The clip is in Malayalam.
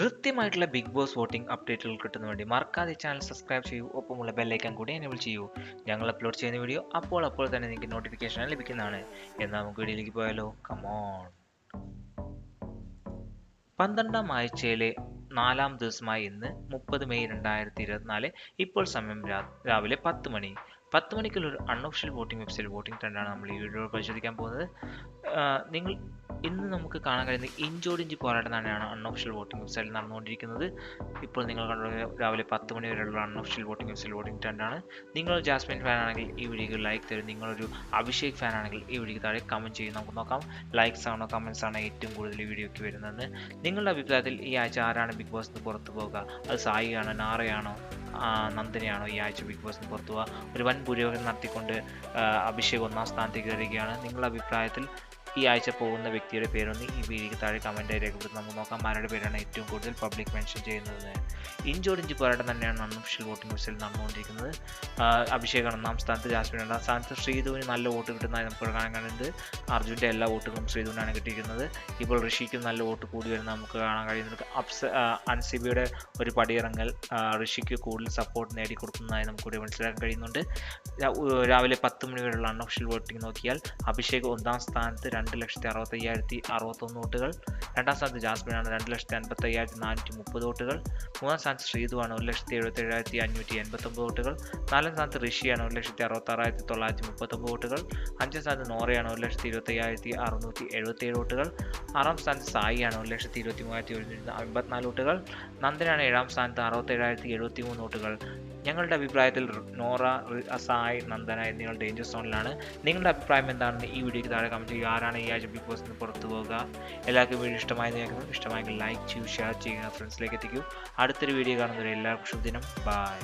കൃത്യമായിട്ടുള്ള ബിഗ് ബോസ് വോട്ടിംഗ് അപ്ഡേറ്റുകൾ കിട്ടുന്ന വേണ്ടി മറക്കാതെ ചാനൽ സബ്സ്ക്രൈബ് ചെയ്യൂ. ഒപ്പമുള്ള ബെല്ലൈക്കൺ കൂടി എനേബിൾ ചെയ്യൂ. ഞങ്ങൾ അപ്ലോഡ് ചെയ്യുന്ന വീഡിയോ അപ്പോൾ തന്നെ നിങ്ങൾക്ക് നോട്ടിഫിക്കേഷൻ ലഭിക്കുന്നതാണ്. എന്നാൽ നമുക്ക് വീഡിയോയിലേക്ക് പോയാലോ. കമോൺ. 12ാം ആഴ്ചയിലെ 4ാം ദിവസമായ ഇന്ന് 30 മെയ് 2024. ഇപ്പോൾ സമയം രാവിലെ 10 മണി. 10 മണിക്കുള്ള ഒരു അൺഒഫീഷ്യൽ വോട്ടിംഗ് വെബ്സൈറ്റ് വോട്ടിംഗ് ട്രെൻഡാണ് നമ്മൾ ഈ വീഡിയോയിൽ പരിശോധിക്കാൻ പോകുന്നത്. നിങ്ങൾ ഇന്ന് നമുക്ക് കാണാൻ കഴിയുന്ന ഇഞ്ചോടിഞ്ച് പോരാട്ടം തന്നെയാണ് അൺഒഫീഷ്യൽ വോട്ടിംഗ് വെബ്സൈറ്റിൽ നടന്നുകൊണ്ടിരിക്കുന്നത്. ഇപ്പോൾ നിങ്ങൾ കണ്ട രാവിലെ 10 മണി വരെയുള്ള അൺഒഫീഷ്യൽ വോട്ടിംഗ് വെബ്സൈറ്റ് വോട്ടിംഗ് ട്രെൻഡാണ്. നിങ്ങളൊരു ജാസ്മിൻ ഫാൻ ആണെങ്കിൽ ഈ വീഡിയോക്ക് ലൈക്ക് തരും. നിങ്ങളൊരു അഭിഷേക് ഫാൻ ആണെങ്കിൽ ഈ വീഡിയോക്ക് താഴെ കമൻറ്റ് ചെയ്യും. നമുക്ക് നോക്കാം ലൈക്സ് ആണോ കമൻറ്റ്സ് ആണോ ഏറ്റവും കൂടുതൽ ഈ വീഡിയോയ്ക്ക് വരുന്നത്. നിങ്ങളുടെ അഭിപ്രായത്തിൽ ഈ ആഴ്ച ആരാണ് ബിഗ് ബോസിന് പുറത്തു പോകുക? അത് സായിയാണോ, നാറയാണോ, നന്ദനയാണോ ഈ ആഴ്ച ബിഗ് ബോസിന് പുറത്തു പോവുക? ഒരു വൻ പുരോഗതി നടത്തിക്കൊണ്ട് അഭിഷേക് 1ാം സ്ഥാനത്തേക്ക് കയറുകയാണ്. നിങ്ങളുടെ അഭിപ്രായത്തിൽ ഈ ആഴ്ച പോകുന്ന വ്യക്തിയുടെ പേരൊന്ന് ഈ വീഡിയോക്ക് താഴെ കമൻറ്റായി രേഖപ്പെടുത്തി നമുക്ക് നോക്കാം ആരുടെ പേരാണ് ഏറ്റവും കൂടുതൽ പബ്ലിക് മെൻഷൻ ചെയ്യുന്നത്. ഇഞ്ചോടിഞ്ച് പോരാട്ടം തന്നെയാണ് അൺഒഫീഷ്യൽ വോട്ടിംഗ് വെബ്സൈറ്റിൽ നടന്നുകൊണ്ടിരിക്കുന്നത്. അഭിഷേകാണ് 1ാം സ്ഥാനത്ത്, ജാസ്മിൻ 2ാം സ്ഥാനത്ത്, ശ്രീധുവിന് നല്ല വോട്ട് കിട്ടുന്നതായി നമുക്ക് കാണാൻ കഴിയുന്നത്. അർജുൻ്റെ എല്ലാ വോട്ടുകളും ശ്രീധുവിനാണ് കിട്ടിയിരിക്കുന്നത്. ഇപ്പോൾ ഋഷിക്കും നല്ല വോട്ട് കൂടി വരുന്നത് നമുക്ക് കാണാൻ കഴിയുന്നത്. അൻസിബിയുടെ ഒരു പടിയിറങ്ങൽ ഋഷിക്ക് കൂടുതൽ സപ്പോർട്ട് നേടിക്കൊടുക്കുന്നതായി നമുക്കിവിടെ മനസ്സിലാക്കാൻ കഴിയുന്നുണ്ട്. രാവിലെ 10 മണി വരെയുള്ള അൺഒഫീഷ്യൽ വോട്ടിംഗ് നോക്കിയാൽ അഭിഷേക് 1ാം സ്ഥാനത്ത് 2,65,061 വോട്ടുകൾ. 2ാം സ്ഥാനത്ത് ജാസ്മിനാണ് 2,55,430 വോട്ടുകൾ. 3ാം സ്ഥാനത്ത് ശ്രീധുവാണ് 1,77,589 വോട്ടുകൾ. 4ാം സ്ഥാനത്ത് ഋഷിയാണ് 1,66,939 വോട്ടുകൾ. 5ാം സ്ഥാനത്ത് നോറയാണ് 1,25,677 വോട്ടുകൾ. 6ാം സ്ഥാനത്ത് സായിയാണ് 1,23,154 വോട്ടുകൾ. നന്ദനാണ് 7ാം സ്ഥാനത്ത് 67,073 വോട്ടുകൾ. ഞങ്ങളുടെ അഭിപ്രായത്തിൽ നോറ, സായ്, നന്ദന എന്നിവർ ഡേഞ്ചർ സോണിലാണ്. നിങ്ങളുടെ അഭിപ്രായം എന്താണെന്ന് ഈ വീഡിയോയ്ക്ക് താഴെ കമൻറ്റ് ചെയ്യുക. ആരാണ് ഈ ആഴ്ച ബിഗ് ബോസിന് പുറത്തു പോകുക? എല്ലാവർക്കും വീഡിയോ ഇഷ്ടമായെങ്കിൽ ലൈക്ക് ചെയ്യൂ, ഷെയർ ചെയ്യുക, ഫ്രണ്ട്സിലേക്ക് എത്തിക്കൂ. അടുത്തൊരു വീഡിയോ കാണുന്നവരെ എല്ലാവർക്കും ശുഭദിനം. ബൈ.